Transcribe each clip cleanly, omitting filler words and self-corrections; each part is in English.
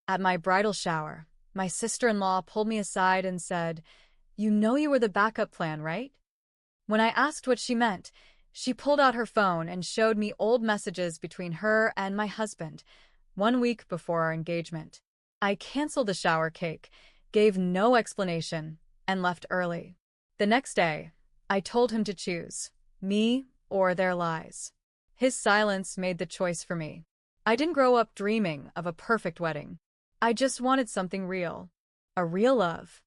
At my bridal shower, my sister-in-law pulled me aside and said, "You know you were the backup plan, right?" When I asked what she meant, she pulled out her phone and showed me old messages between her and my husband, 1 week before our engagement. I canceled the shower cake, gave no explanation, and left early. The next day, I told him to choose me or their lies. His silence made the choice for me. I didn't grow up dreaming of a perfect wedding. I just wanted something real. A real love.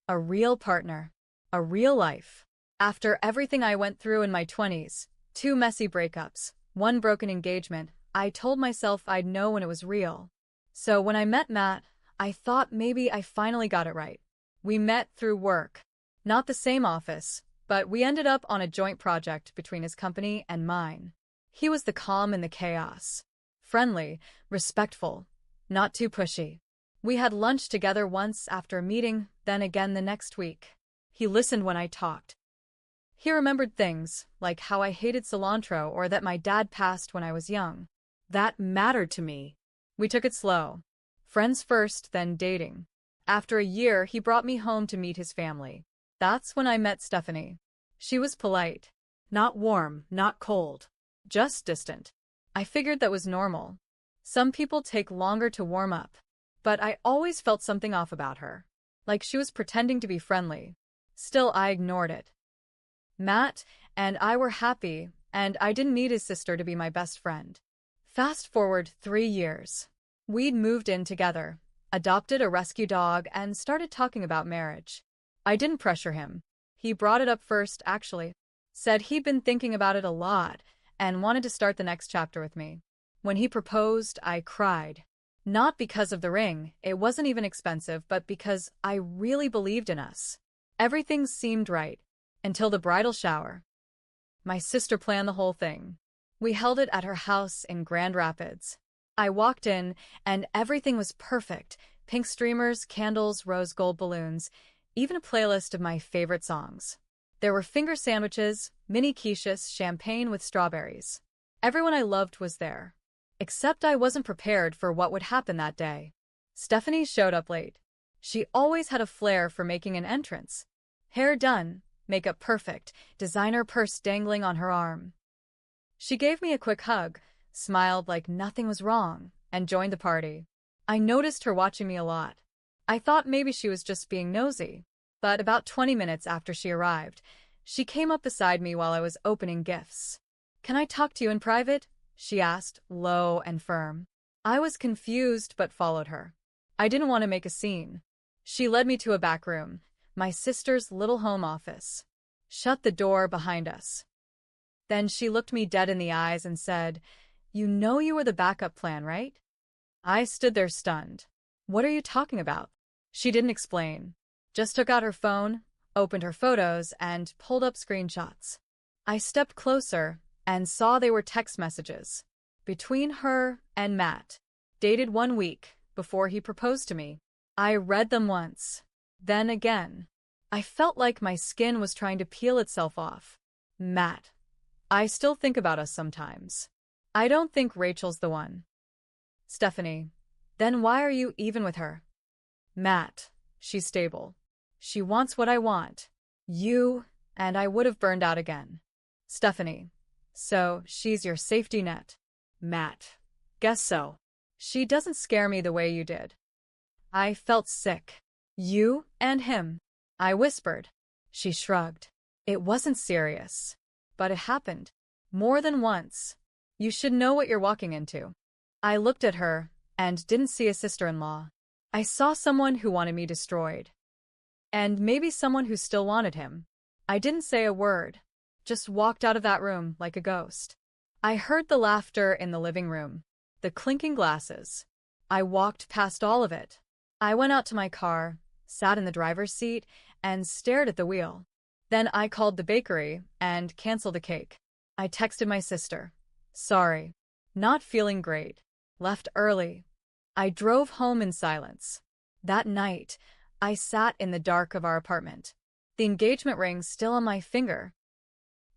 A real partner. A real life. After everything I went through in my 20s, 2 messy breakups, 1 broken engagement, I told myself I'd know when it was real. So when I met Matt, I thought maybe I finally got it right. We met through work. Not the same office, but we ended up on a joint project between his company and mine. He was the calm in the chaos. Friendly, respectful, not too pushy. We had lunch together once after a meeting, then again the next week. He listened when I talked. He remembered things, like how I hated cilantro or that my dad passed when I was young. That mattered to me. We took it slow. Friends first, then dating. After a year, he brought me home to meet his family. That's when I met Stephanie. She was polite. Not warm, not cold. Just distant. I figured that was normal. Some people take longer to warm up. But I always felt something off about her. Like she was pretending to be friendly. Still, I ignored it. Matt and I were happy, and I didn't need his sister to be my best friend. Fast forward 3 years. We'd moved in together, adopted a rescue dog, and started talking about marriage. I didn't pressure him. He brought it up first, actually. Said he'd been thinking about it a lot and wanted to start the next chapter with me. When he proposed, I cried. Not because of the ring, it wasn't even expensive, but because I really believed in us. Everything seemed right. Until the bridal shower. My sister planned the whole thing. We held it at her house in Grand Rapids. I walked in, and everything was perfect. Pink streamers, candles, rose gold balloons, even a playlist of my favorite songs. There were finger sandwiches, mini quiches, champagne with strawberries. Everyone I loved was there. Except I wasn't prepared for what would happen that day. Stephanie showed up late. She always had a flair for making an entrance. Hair done. Makeup perfect, designer purse dangling on her arm. She gave me a quick hug, smiled like nothing was wrong, and joined the party. I noticed her watching me a lot. I thought maybe she was just being nosy. But about 20 minutes after she arrived, she came up beside me while I was opening gifts. "Can I talk to you in private?" she asked, low and firm. I was confused but followed her. I didn't want to make a scene. She led me to a back room. My sister's little home office. Shut the door behind us. Then she looked me dead in the eyes and said, "You know you were the backup plan, right?" I stood there stunned. "What are you talking about?" She didn't explain. Just took out her phone, opened her photos, and pulled up screenshots. I stepped closer and saw they were text messages. Between her and Matt. Dated 1 week before he proposed to me. I read them once. Then again. I felt like my skin was trying to peel itself off. Matt. I still think about us sometimes. I don't think Rachel's the one. Stephanie. Then why are you even with her? Matt. She's stable. She wants what I want. You, and I would have burned out again. Stephanie. So, she's your safety net. Matt. Guess so. She doesn't scare me the way you did. I felt sick. You and him. I whispered. She shrugged. It wasn't serious. But it happened. More than once. You should know what you're walking into. I looked at her and didn't see a sister-in-law. I saw someone who wanted me destroyed. And maybe someone who still wanted him. I didn't say a word. Just walked out of that room like a ghost. I heard the laughter in the living room. The clinking glasses. I walked past all of it. I went out to my car, sat in the driver's seat, and stared at the wheel. Then I called the bakery and canceled the cake. I texted my sister. Sorry. Not feeling great. Left early. I drove home in silence. That night, I sat in the dark of our apartment. The engagement ring still on my finger.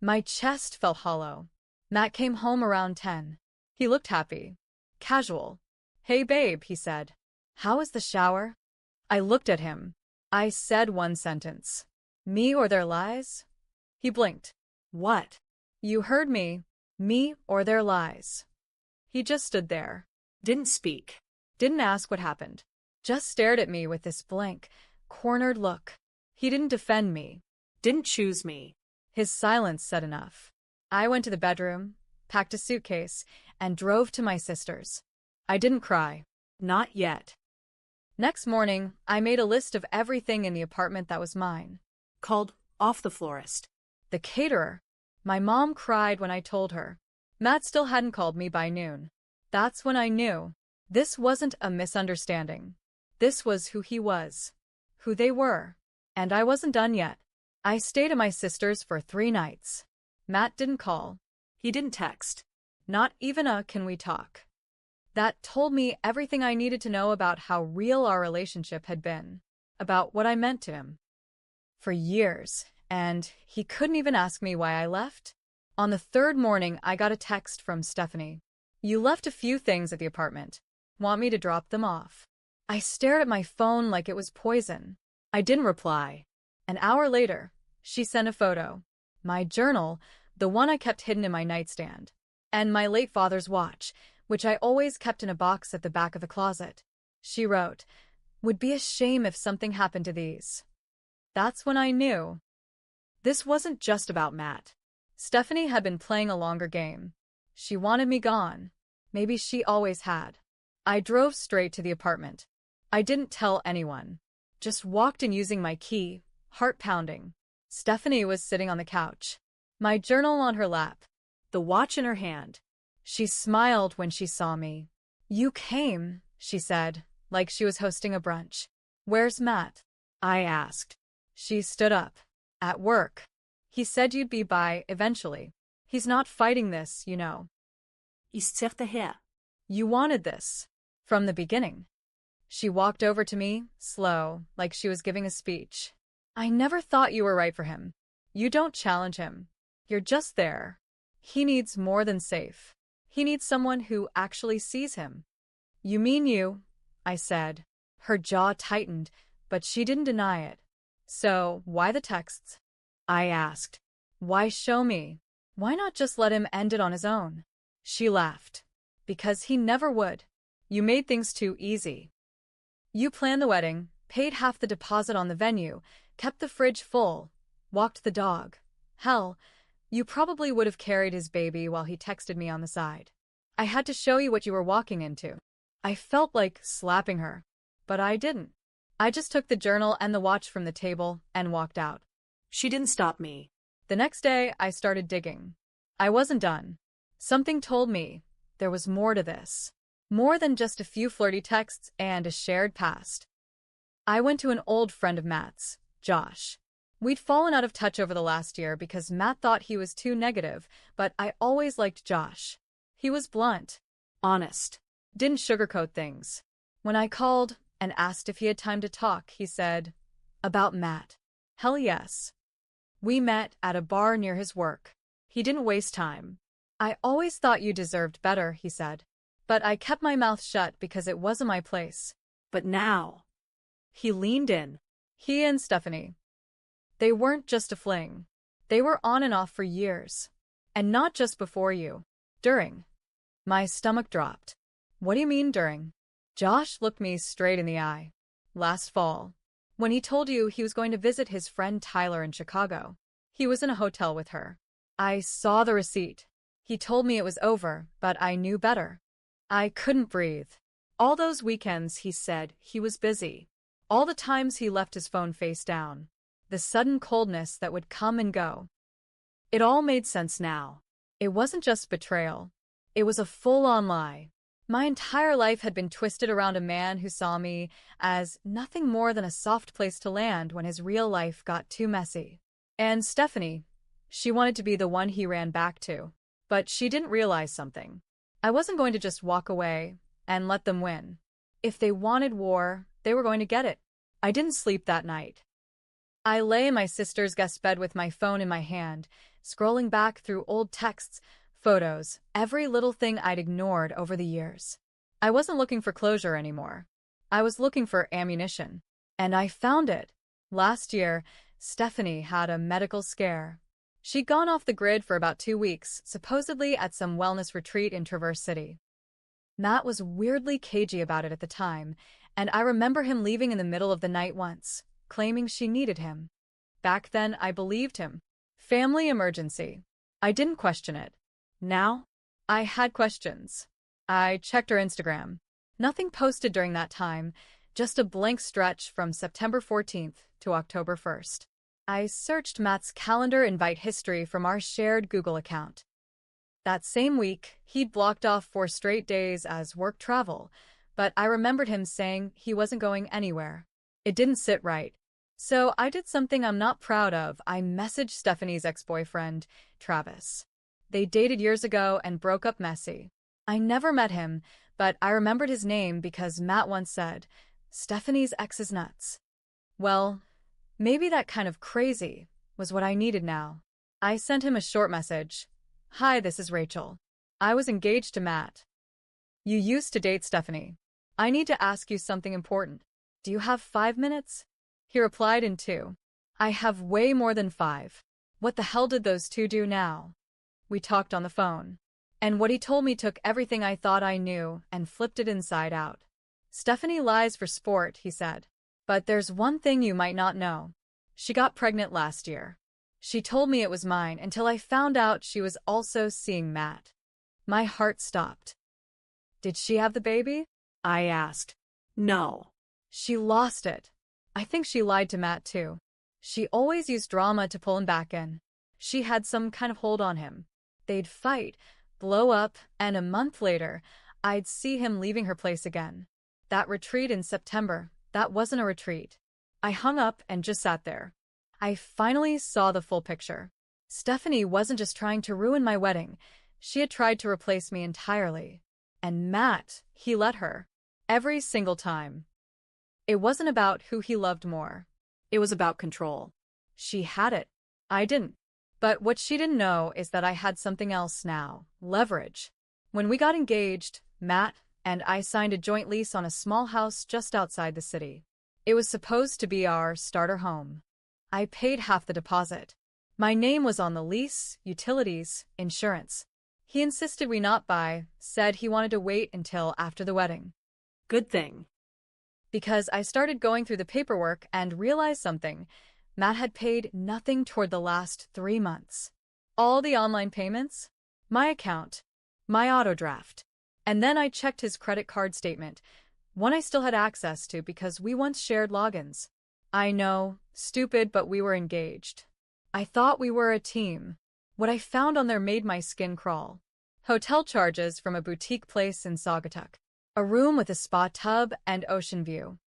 My chest felt hollow. Matt came home around 10. He looked happy. Casual. Hey babe, he said. How is the shower? I looked at him. I said one sentence. Me or their lies? He blinked. What? You heard me. Me or their lies. He just stood there. Didn't speak. Didn't ask what happened. Just stared at me with this blank, cornered look. He didn't defend me. Didn't choose me. His silence said enough. I went to the bedroom, packed a suitcase, and drove to my sister's. I didn't cry. Not yet. Next morning, I made a list of everything in the apartment that was mine. Called off the florist. The caterer. My mom cried when I told her. Matt still hadn't called me by noon. That's when I knew. This wasn't a misunderstanding. This was who he was. Who they were. And I wasn't done yet. I stayed at my sister's for 3 nights. Matt didn't call. He didn't text. Not even a "can we talk?" That told me everything I needed to know about how real our relationship had been. About what I meant to him. For years. And he couldn't even ask me why I left. On the 3rd morning, I got a text from Stephanie. You left a few things at the apartment. Want me to drop them off? I stared at my phone like it was poison. I didn't reply. An hour later, she sent a photo. My journal, the one I kept hidden in my nightstand. And my late father's watch, which I always kept in a box at the back of the closet. She wrote, "Would be a shame if something happened to these." That's when I knew. This wasn't just about Matt. Stephanie had been playing a longer game. She wanted me gone. Maybe she always had. I drove straight to the apartment. I didn't tell anyone. Just walked in using my key, heart pounding. Stephanie was sitting on the couch. My journal on her lap. The watch in her hand. She smiled when she saw me. You came, she said, like she was hosting a brunch. Where's Matt? I asked. She stood up. At work. He said you'd be by eventually. He's not fighting this, you know. Ist her. You wanted this. From the beginning. She walked over to me, slow, like she was giving a speech. I never thought you were right for him. You don't challenge him. You're just there. He needs more than safe. He needs someone who actually sees him. You mean you, I said. Her jaw tightened, but she didn't deny it. So, why the texts? I asked. Why show me? Why not just let him end it on his own? She laughed. Because he never would. You made things too easy. You planned the wedding, paid half the deposit on the venue, kept the fridge full, walked the dog. Hell, you probably would have carried his baby while he texted me on the side. I had to show you what you were walking into. I felt like slapping her. But I didn't. I just took the journal and the watch from the table and walked out. She didn't stop me. The next day, I started digging. I wasn't done. Something told me there was more to this. More than just a few flirty texts and a shared past. I went to an old friend of Matt's, Josh. We'd fallen out of touch over the last year because Matt thought he was too negative, but I always liked Josh. He was blunt. Honest. Didn't sugarcoat things. When I called and asked if he had time to talk, he said, "About Matt." Hell yes. We met at a bar near his work. He didn't waste time. I always thought you deserved better, he said. But I kept my mouth shut because it wasn't my place. But now. He leaned in. He and Stephanie. They weren't just a fling. They were on and off for years. And not just before you. During. My stomach dropped. What do you mean during? Josh looked me straight in the eye. Last fall. When he told you he was going to visit his friend Tyler in Chicago. He was in a hotel with her. I saw the receipt. He told me it was over, but I knew better. I couldn't breathe. All those weekends, he said, he was busy. All the times he left his phone face down. The sudden coldness that would come and go. It all made sense now. It wasn't just betrayal. It was a full-on lie. My entire life had been twisted around a man who saw me as nothing more than a soft place to land when his real life got too messy. And Stephanie, she wanted to be the one he ran back to. But she didn't realize something. I wasn't going to just walk away and let them win. If they wanted war, they were going to get it. I didn't sleep that night. I lay in my sister's guest bed with my phone in my hand, scrolling back through old texts, photos, every little thing I'd ignored over the years. I wasn't looking for closure anymore. I was looking for ammunition. And I found it. Last year, Stephanie had a medical scare. She'd gone off the grid for about 2 weeks, supposedly at some wellness retreat in Traverse City. Matt was weirdly cagey about it at the time, and I remember him leaving in the middle of the night once, claiming she needed him. Back then, I believed him. Family emergency. I didn't question it. Now, I had questions. I checked her Instagram. Nothing posted during that time, just a blank stretch from September 14th to October 1st. I searched Matt's calendar invite history from our shared Google account. That same week, he'd blocked off 4 straight days as work travel, but I remembered him saying he wasn't going anywhere. It didn't sit right. So I did something I'm not proud of. I messaged Stephanie's ex-boyfriend, Travis. They dated years ago and broke up messy. I never met him, but I remembered his name because Matt once said, "Stephanie's ex is nuts." Well, maybe that kind of crazy was what I needed now. I sent him a short message. "Hi, this is Rachel. I was engaged to Matt. You used to date Stephanie. I need to ask you something important. Do you have 5 minutes?" He replied in 2. "I have way more than 5. What the hell did those 2 do now?" We talked on the phone. And what he told me took everything I thought I knew and flipped it inside out. "Stephanie lies for sport," he said. "But there's one thing you might not know. She got pregnant last year. She told me it was mine until I found out she was also seeing Matt." My heart stopped. "Did she have the baby?" I asked. No. "She lost it. I think she lied to Matt too. She always used drama to pull him back in. She had some kind of hold on him. They'd fight, blow up, and a month later, I'd see him leaving her place again. That retreat in September, that wasn't a retreat." I hung up and just sat there. I finally saw the full picture. Stephanie wasn't just trying to ruin my wedding. She had tried to replace me entirely. And Matt, he let her. Every single time. It wasn't about who he loved more. It was about control. She had it. I didn't. But what she didn't know is that I had something else now. Leverage. When we got engaged, Matt and I signed a joint lease on a small house just outside the city. It was supposed to be our starter home. I paid half the deposit. My name was on the lease, utilities, insurance. He insisted we not buy, said he wanted to wait until after the wedding. Good thing. Because I started going through the paperwork and realized something. Matt had paid nothing toward the last 3 months. All the online payments, my account, my auto draft. And then I checked his credit card statement, one I still had access to because we once shared logins. I know, stupid, but we were engaged. I thought we were a team. What I found on there made my skin crawl. Hotel charges from a boutique place in Saugatuck. A room with a spa tub and ocean view.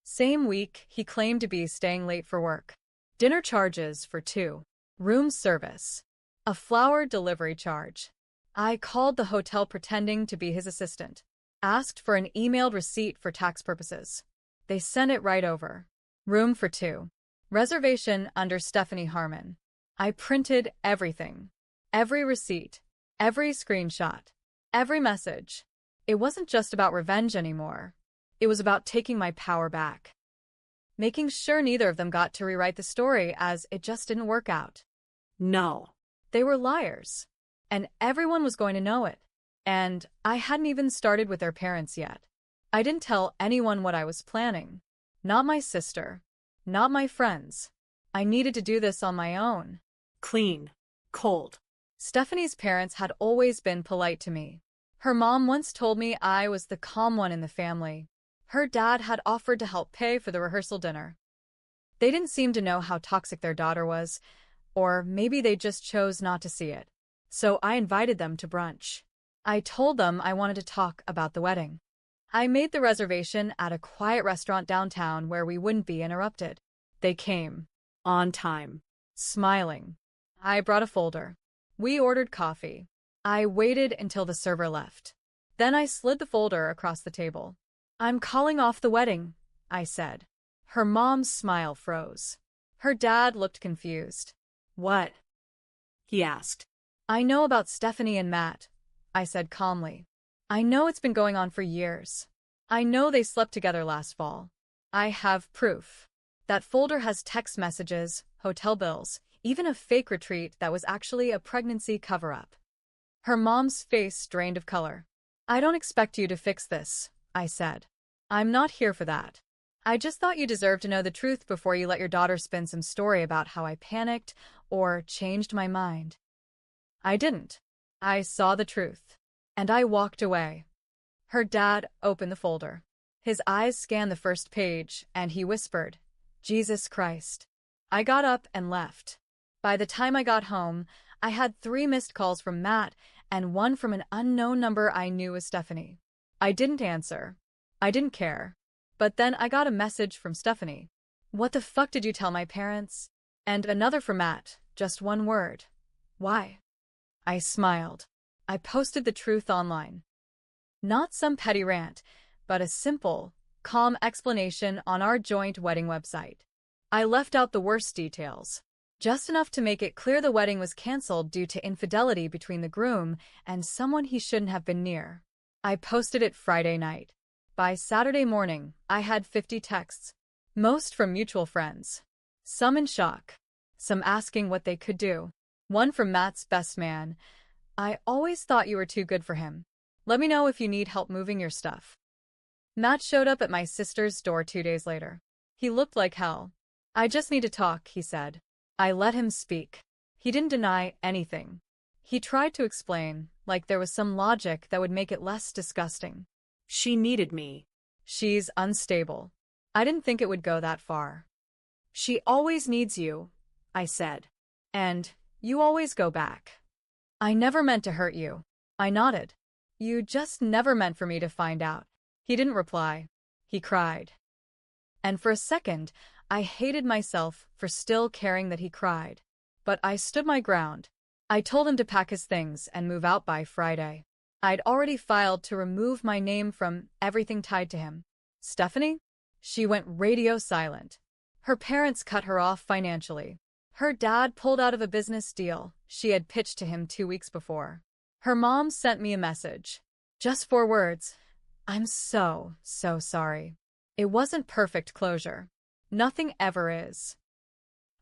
Same week, he claimed to be staying late for work. Dinner charges for 2. Room service. A flower delivery charge. I called the hotel pretending to be his assistant. Asked for an emailed receipt for tax purposes. They sent it right over. Room for 2. Reservation under Stephanie Harmon. I printed everything. Every receipt. Every screenshot. Every message. It wasn't just about revenge anymore. It was about taking my power back. Making sure neither of them got to rewrite the story as it just didn't work out. No. They were liars. And everyone was going to know it. And I hadn't even started with their parents yet. I didn't tell anyone what I was planning. Not my sister. Not my friends. I needed to do this on my own. Clean. Cold. Stephanie's parents had always been polite to me. Her mom once told me I was the calm one in the family. Her dad had offered to help pay for the rehearsal dinner. They didn't seem to know how toxic their daughter was, or maybe they just chose not to see it. So I invited them to brunch. I told them I wanted to talk about the wedding. I made the reservation at a quiet restaurant downtown where we wouldn't be interrupted. They came. On time. Smiling. I brought a folder. We ordered coffee. I waited until the server left. Then I slid the folder across the table. "I'm calling off the wedding," I said. Her mom's smile froze. Her dad looked confused. "What?" he asked. "I know about Stephanie and Matt," I said calmly. "I know it's been going on for years. I know they slept together last fall. I have proof. That folder has text messages, hotel bills, even a fake retreat that was actually a pregnancy cover-up. Her mom's face drained of color. I don't expect you to fix this, I said. I'm not here for that. I just thought you deserved to know the truth before you let your daughter spin some story about how I panicked or changed my mind. I didn't. I saw the truth. And I walked away. Her dad opened the folder. His eyes scanned the first page, and he whispered, "Jesus Christ." I got up and left. By the time I got home, I had 3 missed calls from Matt and one from an unknown number I knew was Stephanie. I didn't answer. I didn't care. But then I got a message from Stephanie. "What the fuck did you tell my parents?" And another from Matt, just one word. "Why?" I smiled. I posted the truth online. Not some petty rant, but a simple, calm explanation on our joint wedding website. I left out the worst details. Just enough to make it clear the wedding was canceled due to infidelity between the groom and someone he shouldn't have been near. I posted it Friday night. By Saturday morning, I had 50 texts, most from mutual friends. Some in shock, some asking what they could do. One from Matt's best man. "I always thought you were too good for him. Let me know if you need help moving your stuff." Matt showed up at my sister's door 2 days later. He looked like hell. "I just need to talk," he said. I let him speak. He didn't deny anything. He tried to explain, like there was some logic that would make it less disgusting. She needed me. "She's unstable." I didn't think it would go that far. "She always needs you," I said. "And you always go back." "I never meant to hurt you." I nodded. "You just never meant for me to find out." He didn't reply. He cried. And for a second, I hated myself for still caring that he cried. But I stood my ground. I told him to pack his things and move out by Friday. I'd already filed to remove my name from everything tied to him. Stephanie? She went radio silent. Her parents cut her off financially. Her dad pulled out of a business deal she had pitched to him 2 weeks before. Her mom sent me a message. Just 4 words. "I'm so sorry." It wasn't perfect closure. Nothing ever is.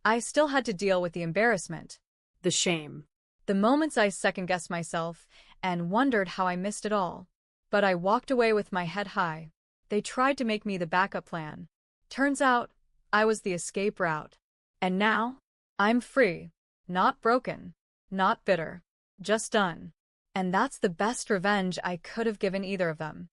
I still had to deal with the embarrassment, The shame. the moments I second-guessed myself and wondered how I missed it all. But I walked away with my head high. They tried to make me the backup plan. Turns out, I was the escape route. And now, I'm free. Not broken. Not bitter. Just done. And that's the best revenge I could have given either of them.